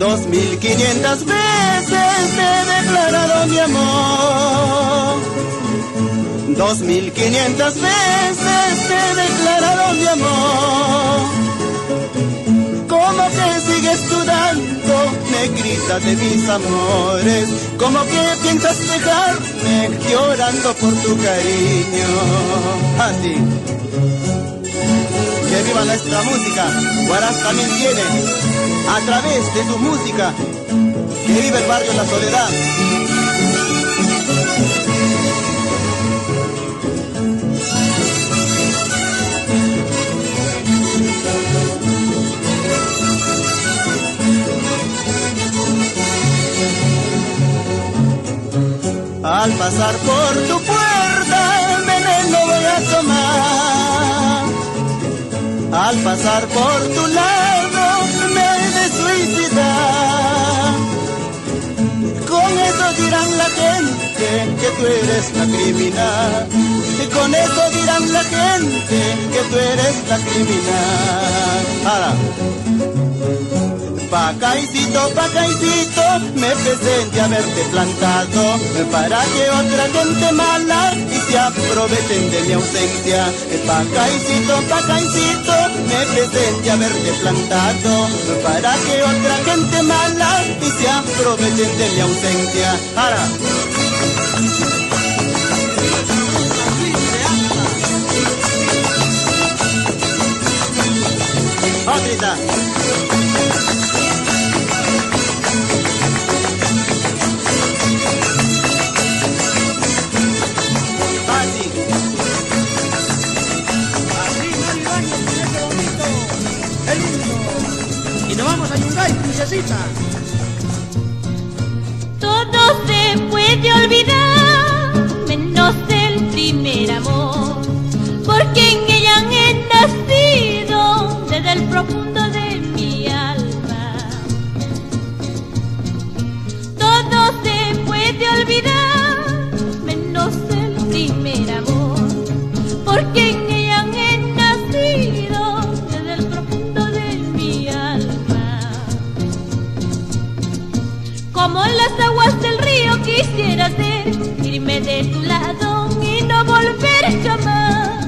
2500 veces te he declarado mi amor. 2500 veces te he declarado mi amor. ¿Cómo que sigues dudando, negrita de mis amores? ¿Cómo que piensas dejarme llorando por tu cariño? Así. Que viva nuestra música. Huaraz también tiene, a través de su música, que viva el barrio La Soledad. Al pasar por tu puerta el veneno voy a tomar. Al pasar por tu lado me he de suicidar. Con eso dirán la gente que tú eres la criminal. Y con eso dirán la gente que tú eres la criminal. Ahora. Pacaicito, me presente haberte plantado para que otra gente mala y se aprovechen de mi ausencia. Pacaicito, me presente haberte plantado para que otra gente mala y se aprovechen de mi ausencia. Ahora. Otrita. Y nos vamos a Yungay, princesita. Todo se puede olvidar, menos el primer amor, porque en ella he nacido desde el profundo de mi alma. Todo se puede olvidar, menos el primer amor, porque en ella he nacido desde el profundo de mi alma. Como las aguas del río quisiera ser, irme de tu lado y no volver jamás.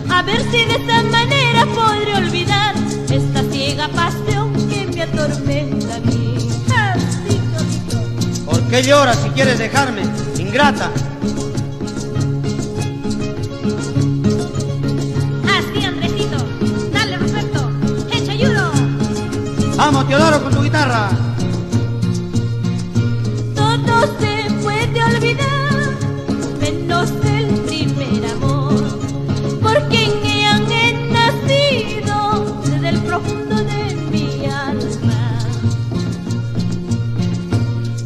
A ver si de esta manera podré olvidar esta ciega pasión que me atormenta a mí. ¿Por qué lloras si quieres dejarme, ingrata? Así, Andresito. Dale, Roberto. Echa ayudo. Vamos, Teodoro, con tu guitarra. Todo se puede olvidar, menos el primer amor, porque en ella he nacido desde el profundo de mi alma.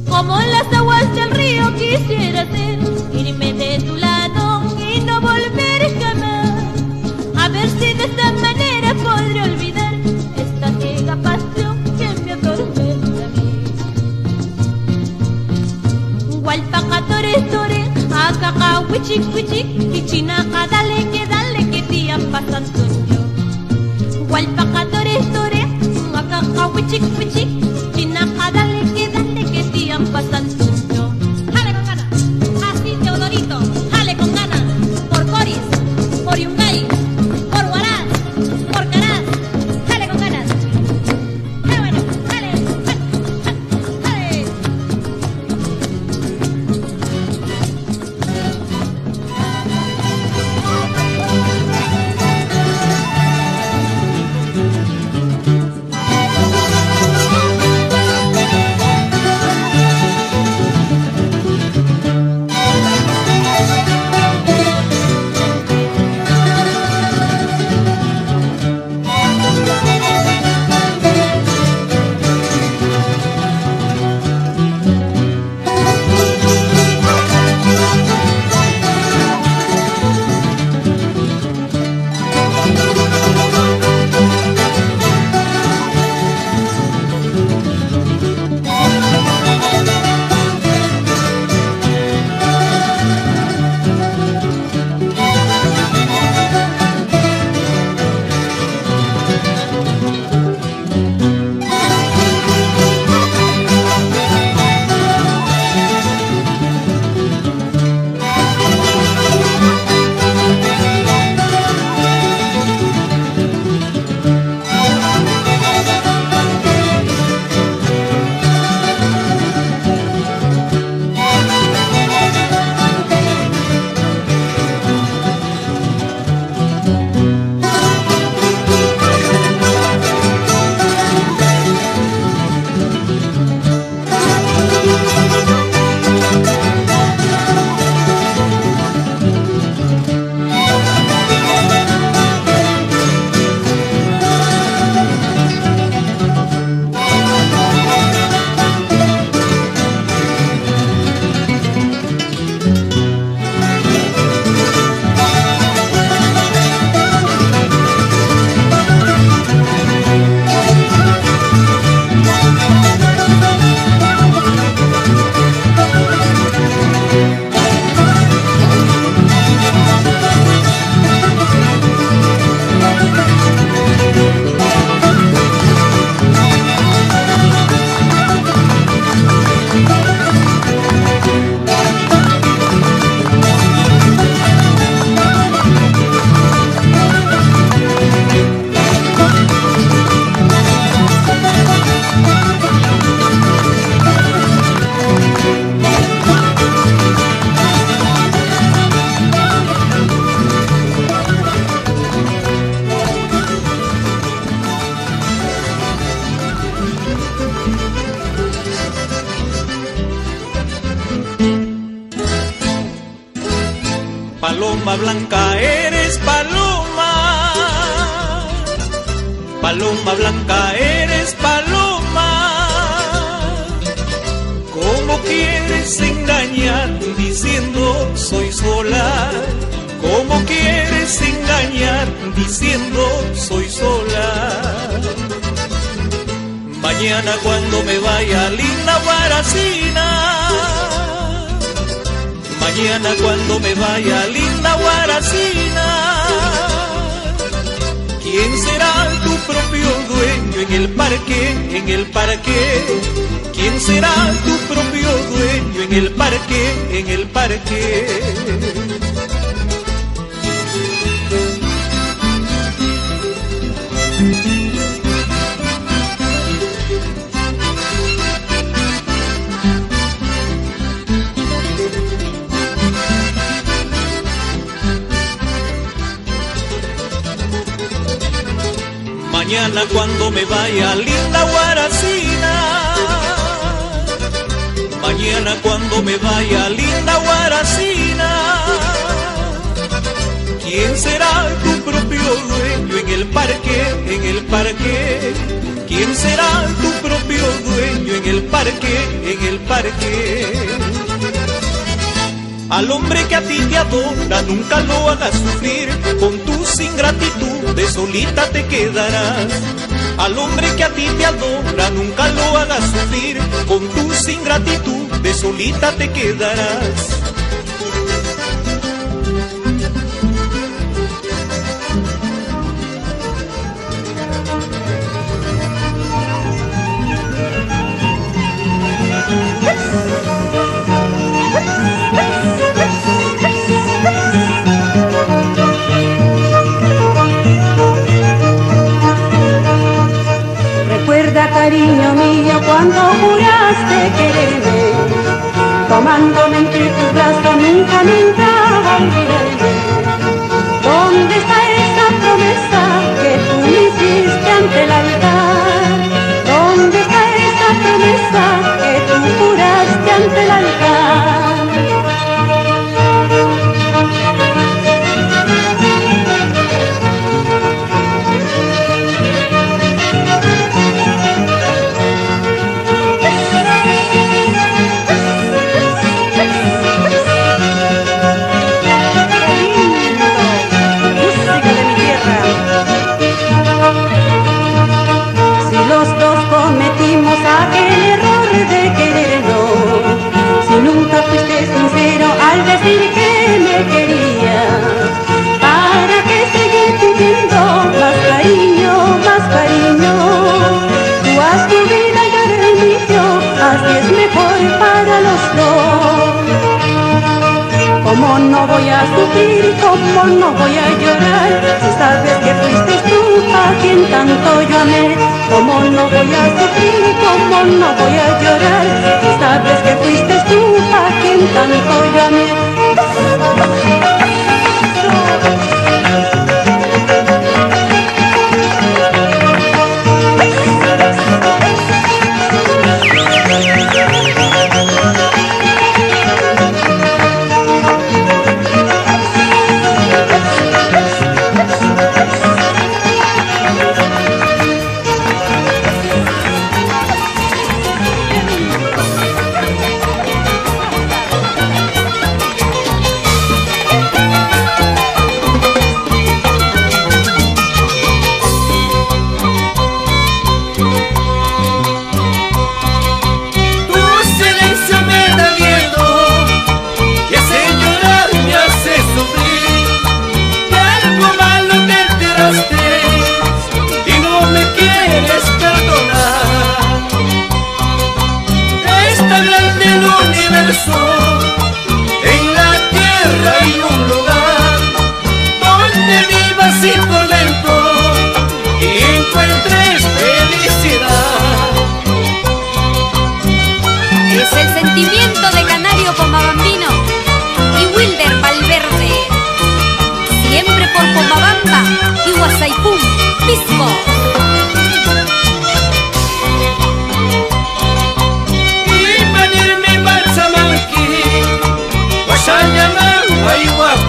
Como las aguas del río quisiera ser, irme de tu lado y no volver jamás. A ver si de esta manera podré olvidar esta ciega pasión que me atormenta a mí. Walpacatore, akaka wichik, kichina dale que tian pasan yo. Walpacatore, akaka wichik, china dale que tian pasan yo. Jale con ganas, así Teodorito, jale con ganas, por Coris, por Yungay, por Huaraz, por Caraz, jale con ganas. Jale, bueno, jale, jale. Paloma blanca eres paloma, paloma blanca eres paloma. ¿Cómo quieres engañar diciendo soy sola? ¿Cómo quieres engañar diciendo soy sola? Mañana cuando me vaya linda Guaracina, mañana cuando me vaya linda Guaracina, ¿quién será tu propio dueño en el parque, en el parque? ¿Quién será tu propio dueño en el parque, en el parque? Mañana cuando me vaya linda Guaracina, mañana cuando me vaya linda Guaracina, ¿quién será tu propio dueño en el parque, en el parque? ¿Quién será tu propio dueño en el parque, en el parque? Al hombre que a ti te adora nunca lo hagas sufrir, con tu ingratitud de solita te quedarás. Al hombre que a ti te adora nunca lo hagas sufrir, con tu ingratitud de solita te quedarás. Cariño mío, cuando juraste quererme, tomándome entre tus brazos, nunca, nunca olvidaré. ¿Dónde está esa promesa que tú me hiciste ante el altar? ¿Dónde está esa promesa que tú juraste ante el altar? ¿Cómo no voy a sufrir? ¿Cómo no voy a llorar? Si sabes que fuiste tú a quien tanto yo amé. ¿Cómo no voy a sufrir? ¿Cómo no voy a llorar? Si sabes que fuiste tú a quien tanto yo amé.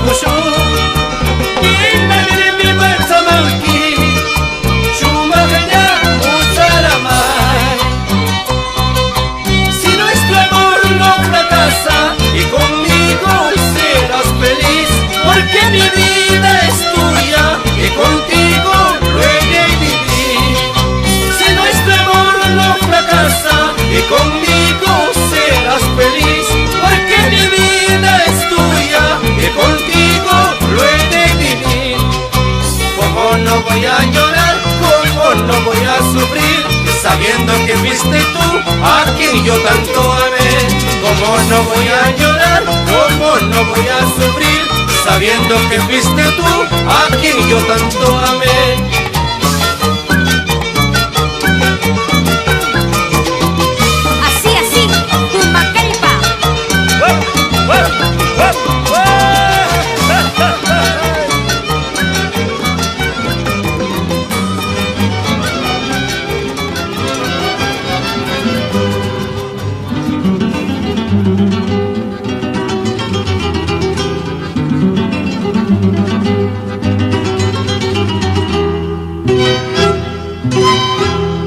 kushu Inna mi marzamalki Shumaganya usaramay Si nuestro amor no fracasa Y conmigo serás feliz Porque mi vida es tuya Y contigo lo he de vivir Si nuestro amor no fracasa Y conmigo serás feliz Porque mi vida es tuya Y contigo lo he de vivir Como no voy a llorar, como no voy a sufrir Sabiendo que fuiste tú a quien yo tanto amé Como no voy a llorar, como no voy a sufrir Sabiendo que fuiste tú a quien yo tanto amé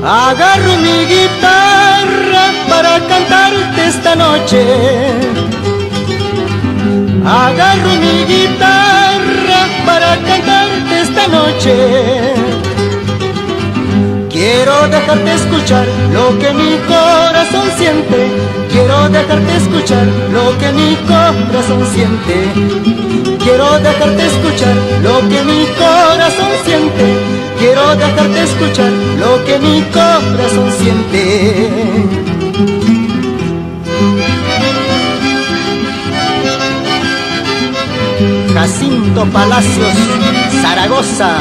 Agarro mi guitarra para cantarte esta noche. Agarro mi guitarra para cantarte esta noche. Quiero dejarte escuchar lo que mi corazón siente. Quiero dejarte escuchar lo que mi corazón siente. Quiero dejarte escuchar lo que mi corazón siente. Quiero dejarte escuchar lo que mi corazón siente. Jacinto Palacios, Zaragoza.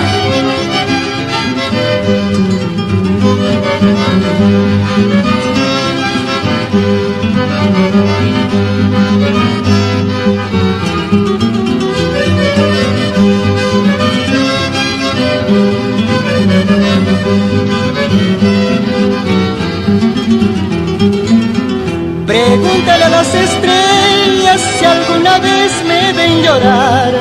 Pregúntale a las estrellas si alguna vez me ven llorar.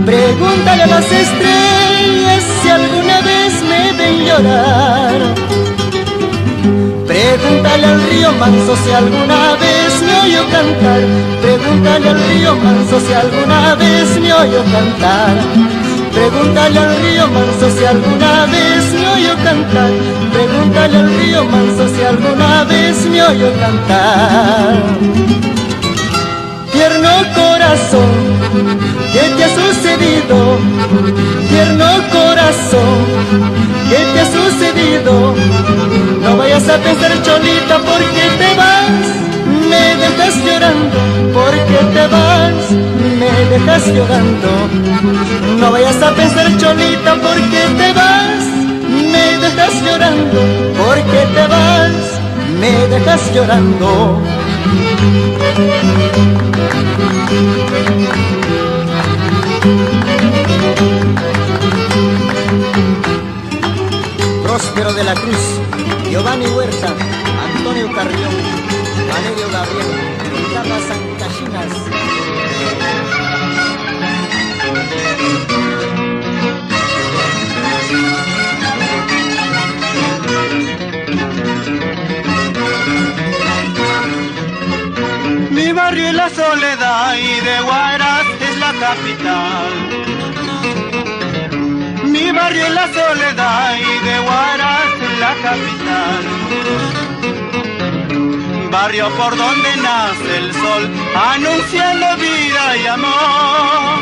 Pregúntale a las estrellas si alguna vez me ven llorar. Pregúntale al río manso si alguna vez me oyó cantar. Pregúntale al río manso si alguna vez me oyó cantar. Pregúntale al río manso si alguna vez me oyó cantar. Pregúntale al río manso si alguna vez me oyó cantar. Tierno corazón, ¿qué te ha sucedido? Tierno corazón, ¿qué te ha sucedido? No vayas a pensar, cholita, porque te vas, me dejas llorando, porque te vas, me dejas llorando. No vayas a pensar, cholita, porque te vas, me dejas llorando, porque te vas, me dejas llorando. Próspero de la Cruz, Giovanni Huerta, Antonio Carrión, Valerio Gabriel, Ricardo Sancachinas. Mi barrio es la Soledad y de Huaraz es la capital. Mi barrio es la Soledad y de Huaraz es la capital. Barrio por donde nace el sol, anunciando vida y amor.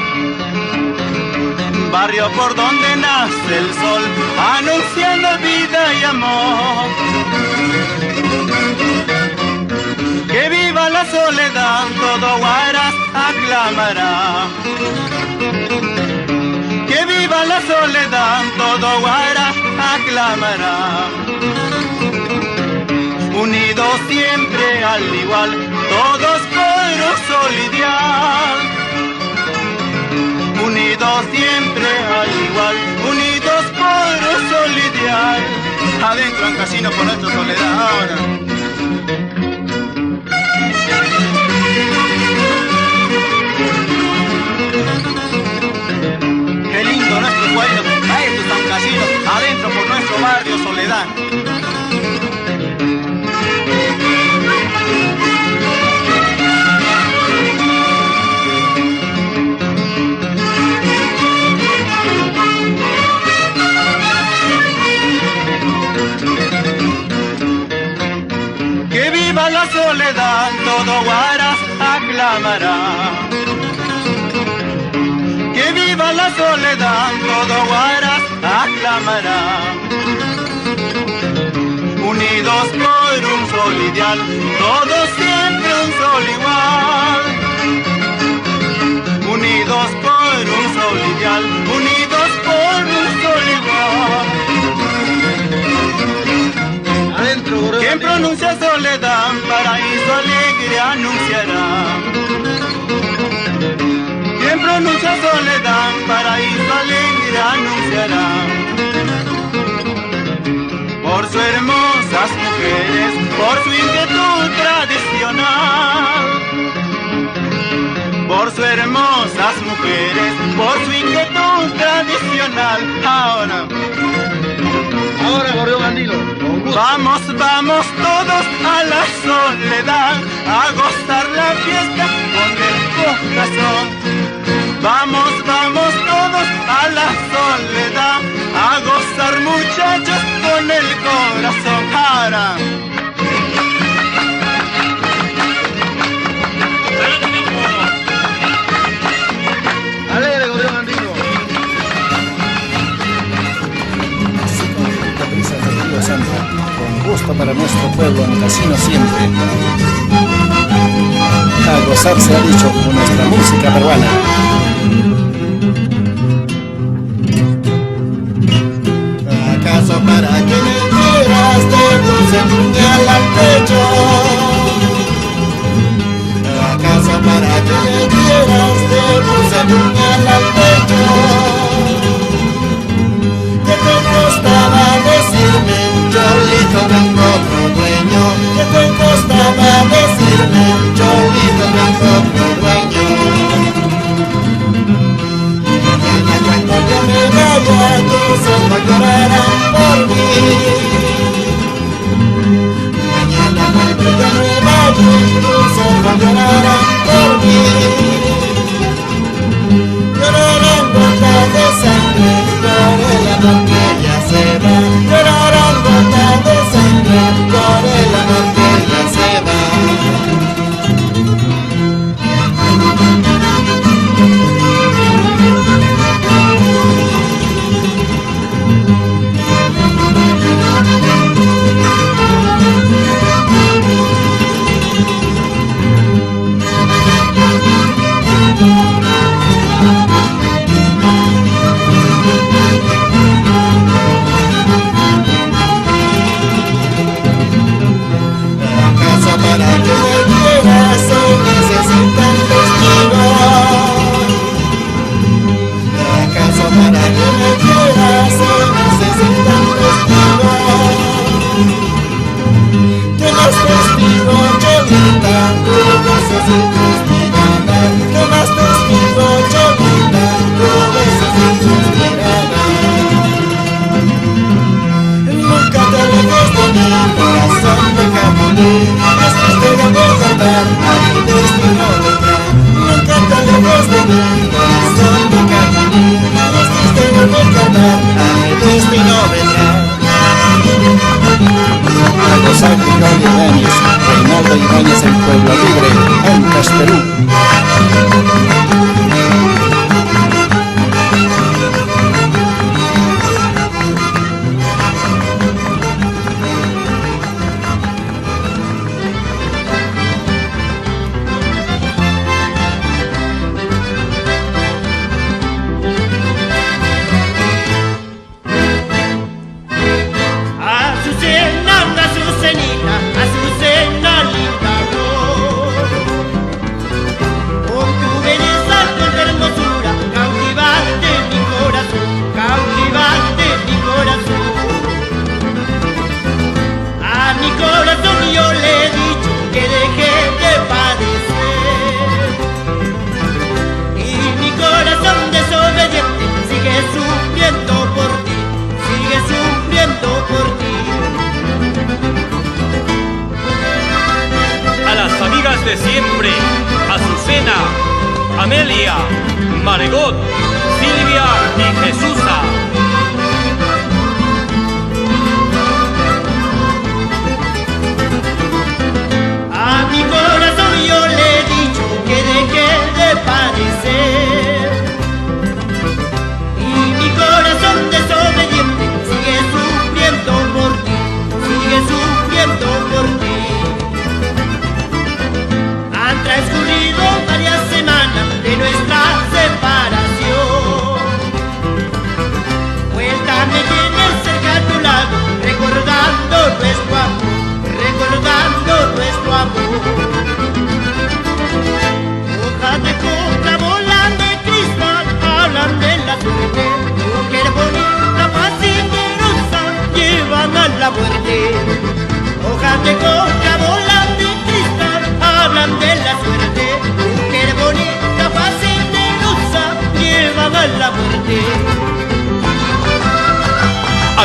Barrio por donde nace el sol, anunciando vida y amor. Que viva la soledad, todo Huaraz aclamará. Que viva la soledad, todo Huaraz aclamará. Unidos siempre al igual, todos pueblo solidial. Unidos siempre al igual, unidos pueblo solidial. Adentro en casino por nuestra soledad ahora. todo Huaraz aclamará. Que viva la soledad, todo Huaraz aclamará. Unidos por un sol ideal, todos siempre un sol igual. Unidos por un sol ideal, unidos por un sol igual. Adentro, gordo. Quien pronuncia soledad, paraíso alegre anunciará. Quien pronuncia soledad, paraíso alegre anunciará. Por sus hermosas mujeres, por su inquietud tradicional. Por sus hermosas mujeres, por su inquietud tradicional. Ahora, gordo Andino. Vamos, vamos todos a la soledad, a gozar la fiesta con el corazón. Vamos, vamos todos a la soledad, a gozar muchachos con el corazón. Ahora. Alegre, gordo Andino. Así con rica brisa del Río Santa, con gusto para nuestro pueblo en Casino siempre. A gozar se ha dicho con nuestra música peruana. ¿Acaso para que me quieras te puse puñal al pecho? ¿Acaso para que me quieras te puse puñal al pecho? ¿Qué te costaba decirme, Cholito, tengo otro dueño? ¿Qué te costaba decirme, Cholito, tengo otro dueño? Mañana cuando yo me vaya, tus ojos llorarán por mí. Mañana cuando yo me vaya, tus ojos llorarán por mí. Llorarán gotas de sangre por el amor que ya se va. Llorarán gotas de sangre por el amor que ya se va. ¿Acaso para que me quieras se necesitan testigos? ¿Acaso para que me quieras se necesitan testigos? ¿Qué más testigo, Cholita, tu besos y tus miradas? ¿Qué más testigo, Cholita, tu besos y tus miradas? Nunca te alejes de mí, corazón de Camuní. Es triste de recordar a mi destino vendrá. Nunca te alejes de mí, corazón de Camuní. Es triste de recordar a mi destino vendrá. A gozar con Johnny Ibáñez, Reinaldo Ibáñez en Pueblo Libre, Ancash, Perú. Azucena, Azucenita, Azucena linda amor. Con tu belleza, con tu hermosura, cautivaste mi corazón, cautivaste mi corazón. A mi corazón yo le he dicho que deje de padecer. Y mi corazón desobediente sigue sufriendo por ti, sigue sufriendo por ti. A las amigas de siempre, Azucena, Amelia, Margot, Silvia y Jesusa. A mi corazón yo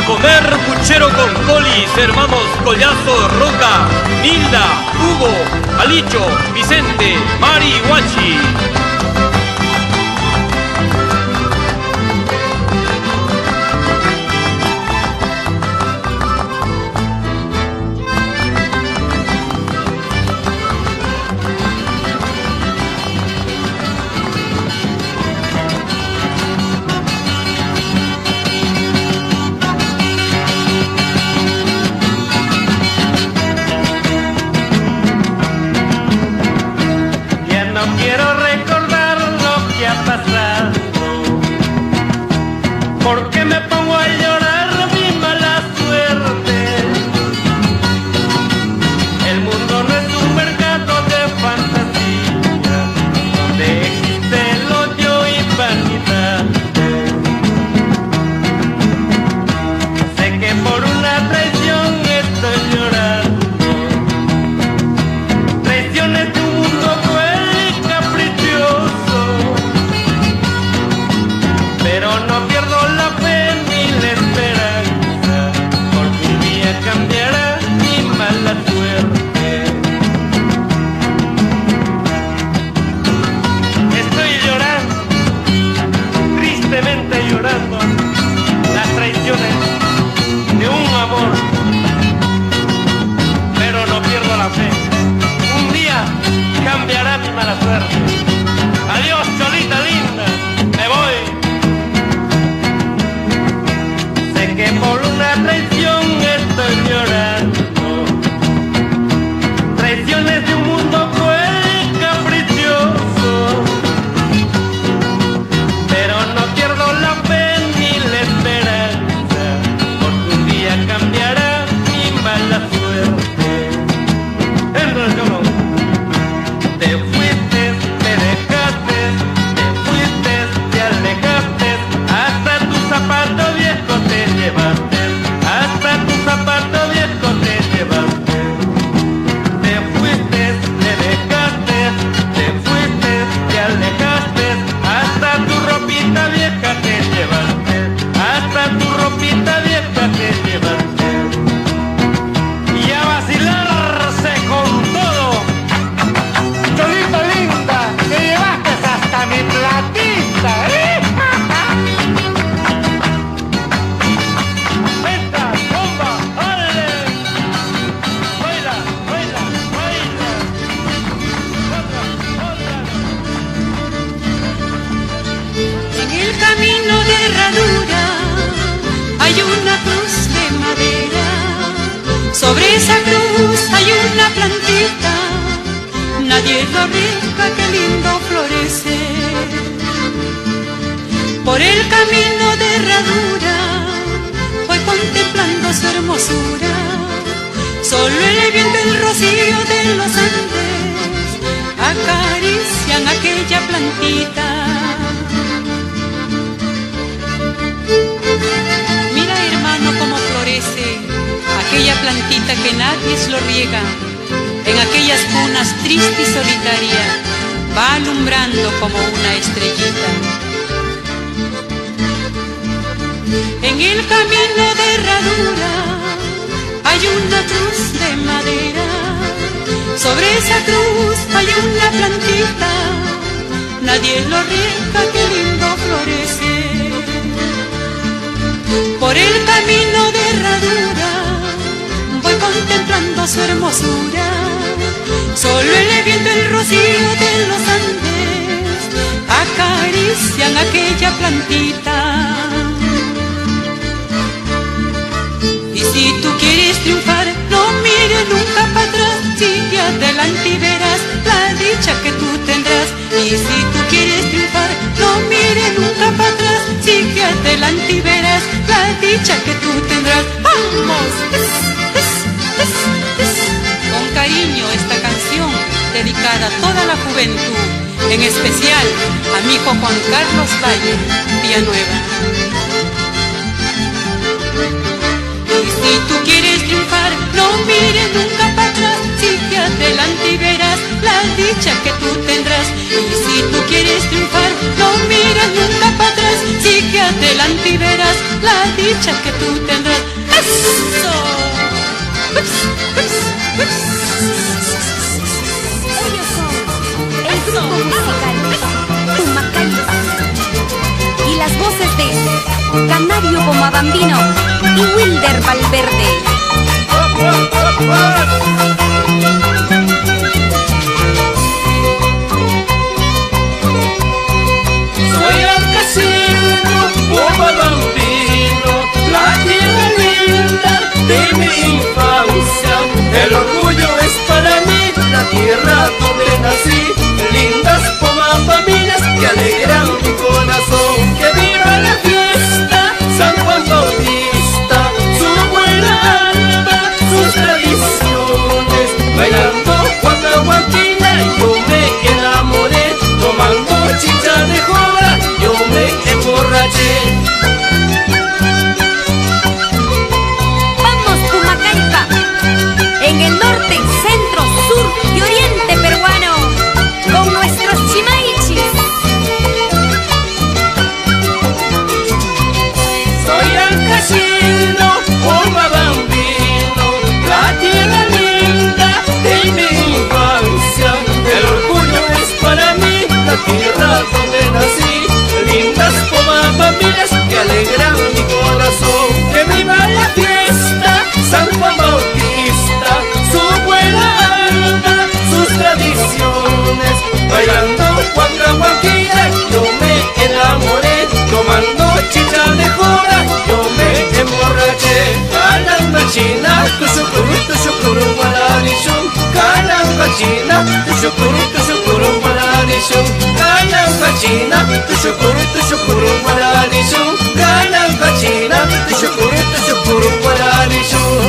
comer puchero con colis, hermanos Collazo, Roca, Nilda, Hugo, Alicho, Vicente, Mari, Guachi. Quiero recordar lo que ha pasado, porque me pongo a llorar mi mala suerte. El mundo no es un mercado de fantasía, donde existe el odio y vanidad. Sé que por una traición estoy llorando, traiciones de un mundo cruel, pero no pierdo la fe ni la esperanza, porque un día cambiará mi mala suerte. Estoy llorando, tristemente llorando, las traiciones de un amor, pero no pierdo la fe. Un día cambiará mi mala suerte. Adiós, Cholita linda, me voy. Sé que por una traición estoy llorando, traiciones de un mundo cruel y caprichoso, pero no pierdo la fe ni la esperanza, porque un día cambiará mi mala suerte. Entonces yo no. Te fuiste, te dejaste, te fuiste, te alejaste, hasta tu zapato viejo te llevaste, hasta tu zapato viejo te llevaste. Te fuiste, te dejaste, te fuiste, te alejaste, hasta tu ropita vieja te llevaste, hasta tu ropita vieja te llevaste. Y a vacilarse con todo. Cholita linda, te llevaste hasta mi platita, ¿eh? Venta, bomba, órale. Baila, baila, baila. Otra. En el camino de herradura hay una cruz de madera. Sobre esa cruz hay una plantita, nadie lo rica, qué lindo florece. Por el camino de herradura voy contemplando su hermosura. Solo el viento y el rocío de los Andes acarician aquella plantita. Mira, hermano, cómo florece aquella plantita que nadie lo riega. En aquellas cunas triste y solitaria va alumbrando como una estrellita. En el camino de herradura hay una cruz de madera. Sobre esa cruz hay una plantita, nadie lo riega, qué lindo florece. Por el camino de herradura voy contemplando su hermosura. Solo el viento y el rocío de los Andes acarician aquella plantita. Y si tú quieres triunfar, no mires nunca para atrás, sigue adelante y verás la dicha que tú tendrás. Y si tú quieres triunfar, no mires nunca para atrás, sigue adelante y verás la dicha que tú tendrás. ¡Vamos! Con cariño esta canción dedicada a toda la juventud, en especial a mi hijo Juan Carlos Valle, Villanueva. Y si tú quieres triunfar, no mires nunca para atrás, sigue adelante y verás la dicha que tú tendrás. Y si tú quieres triunfar, no mires nunca para atrás, sigue adelante y verás la dicha que tú tendrás. Canario Bomabambino y Wilder Valverde. Soy al casino, Bomabambino, la tierra linda de mi infancia. El orgullo es para mí la tierra donde nací. Lindas Bomabambinas que alegran mi corazón. Que viva la fiesta, San Juan Bautista, su buena alma, sus tradiciones. Bailando guacahuaquina yo me enamoré. Tomando chicha de jora yo me emborraché. Vamos Pumacaita, en el norte, centro, sur y oriente peruano, con nuestros chimaichis. Soy al casino, Bomabambino, la tierra linda de mi infancia. El orgullo es para mí la tierra donde nací. Lindas Bomabambinas que alegran mi corazón. Que viva la fiesta, San Juan Bautista, su buena alma, sus tradiciones. Bailando guacahuaquina yo me enamoré. Tomando chicha de jora yo me emborraché. Caramba china, tu shukuru gualarishun. Caramba china, tu shukuru gualarishun. Caramba china, tu shukuru gualarishun. Caramba china, tu shukuru gualarishun.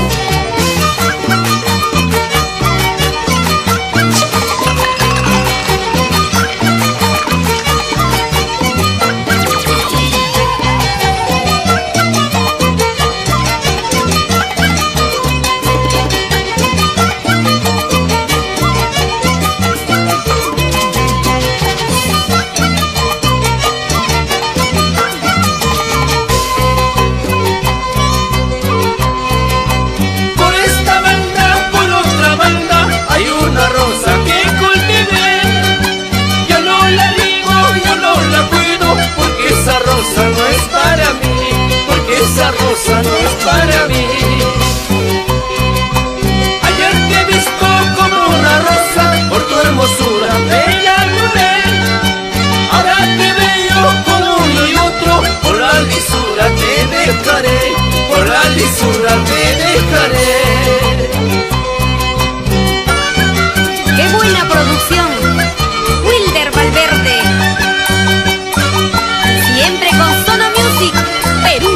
Por esta banda, por otra banda, hay una rosa que cultivé. Yo no la riego, yo no la cuido, porque esa rosa no es para mí, porque esa rosa no es para mí. Ayer te he visto como una rosa, por tu hermosura me enamoré. Ahora te veo como uno y otro, por la lisura te dejaré, por la lisura te dejaré. ¡Qué buena producción! Wilder Valverde. Siempre con Sono Music, Perú.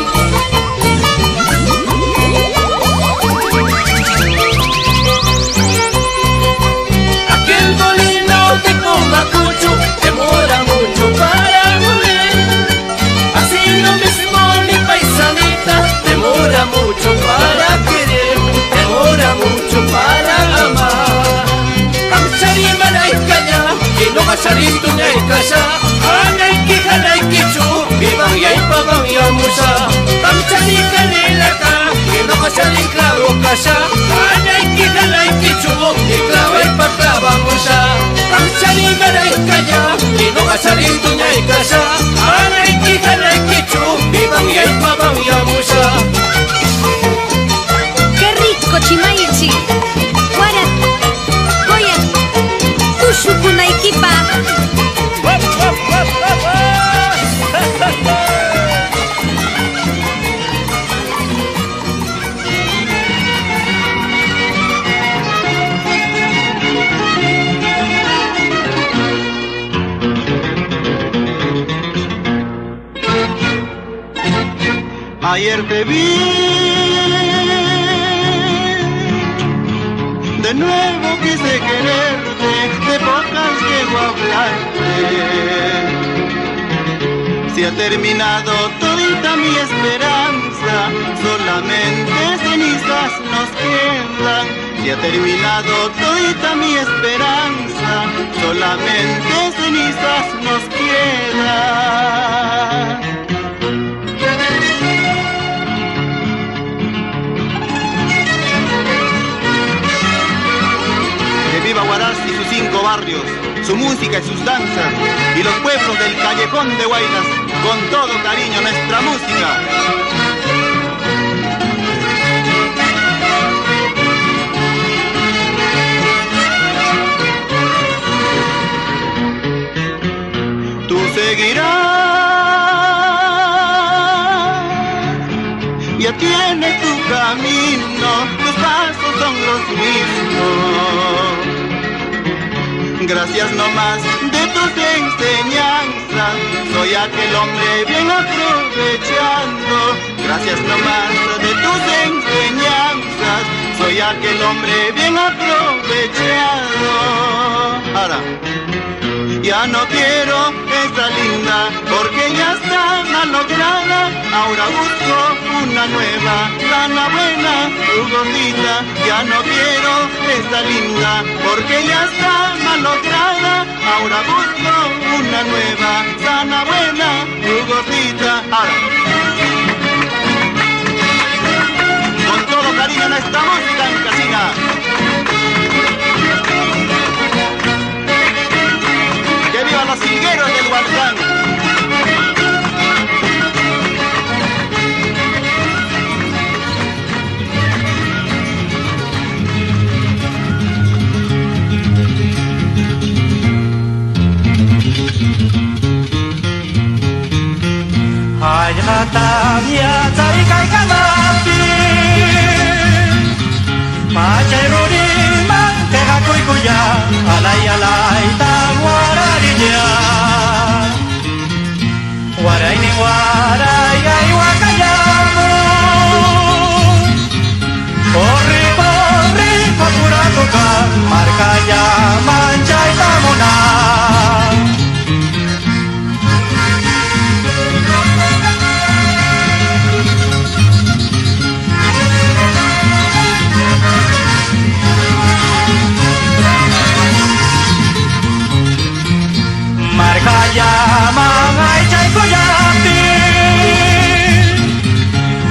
Aquel molino de Comacucho demora mucho para moler. Así lo mismo mi paisanita demora mucho para querer, demora mucho para amar. Kamchari malaikaya, que no kasharito ni kaya. Anay ki halay ki chu, ibang yay pabang yamusa. Kamchari kanilaka, que no kasharin klaro kaya. Anay ki halay ki chu, iklaway paklabang Kamchari malaikaya, que no kasharito ni kaya. Anay ki halay ki chu, ibang yay pabang yamusa. ¡Qué rico chimaichi! Guara, Goya, Tushukunaikipa. Ayer te vi, de nuevo quise quererte, de pocas llego a hablarte. Si ha terminado todita mi esperanza, solamente cenizas nos quedan. Si ha terminado todita mi esperanza, solamente cenizas nos quedan. Que viva Huaraz y sus 5 barrios. su música y sus danzas, y los pueblos del callejón de Huaylas, con todo cariño nuestra música. Tú seguirás, ya tienes tu camino, tus pasos son los mismos. Gracias nomás de tus enseñanzas, soy aquel hombre bien aprovechando. Gracias nomás de tus enseñanzas, soy aquel hombre bien aprovechado. Ahora, ya no quiero esa linda, porque ya está malograda. Ahora busco una nueva, sana, buena, tu gordita. Ya no quiero esa linda, porque ya está malograda. Ahora busco una nueva, sana, buena, tu gordita. Ahora, con todo cariño nuestra música en casina. ¡Que vivan los higueros del Huarzán! Ay, Hatavia, Taikai Kamapi, Machay Rurima, Tegakuy Kuya, Alay Alay, Tawararilla, Waray ni Waray, ay Wakayamo, Corri, corri, Papuratoka, Marcaya, Manchay Tamona. Marcaya, Mangay, Chay Kuyapi,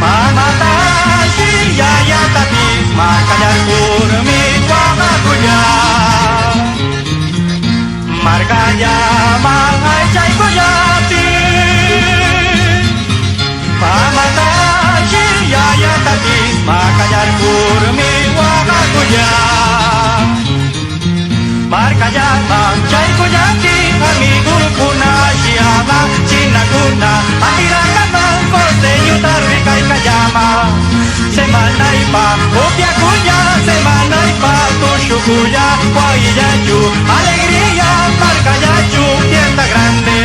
Mamatashi, Yayatapi, Marcaya, Kurmi, Wakakuya. Marcaya, Mangay, Chay Kuyapi, Mamatashi, Yayatapi, Marcaya, Kurmi, Wakakuya. Marcaya, Chay Kuyapi, amigo kuna siama, China kuna, atiragama, Jose Yutarrika y Kayama. Semana y pa, Opia Kuya, semana y pa, Tushukuya, Guayayu, alegría, Marcayachu, fiesta grande.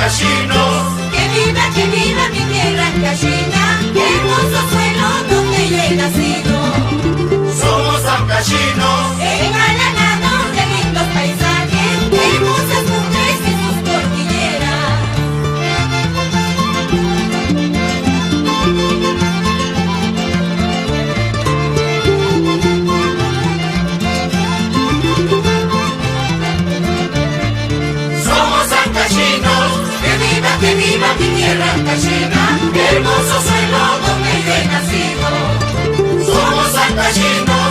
ancachinos. Que viva mi tierra ancashina, qué hermoso suelo donde yo he nacido. Somos ancachinos. Engalanados de lindos paisajes, hermosas cumbres y sus cordilleras. Somos ancachinos. Que viva mi tierra ancachina, qué hermoso suelo donde yo he nacido. Somos ancachinos.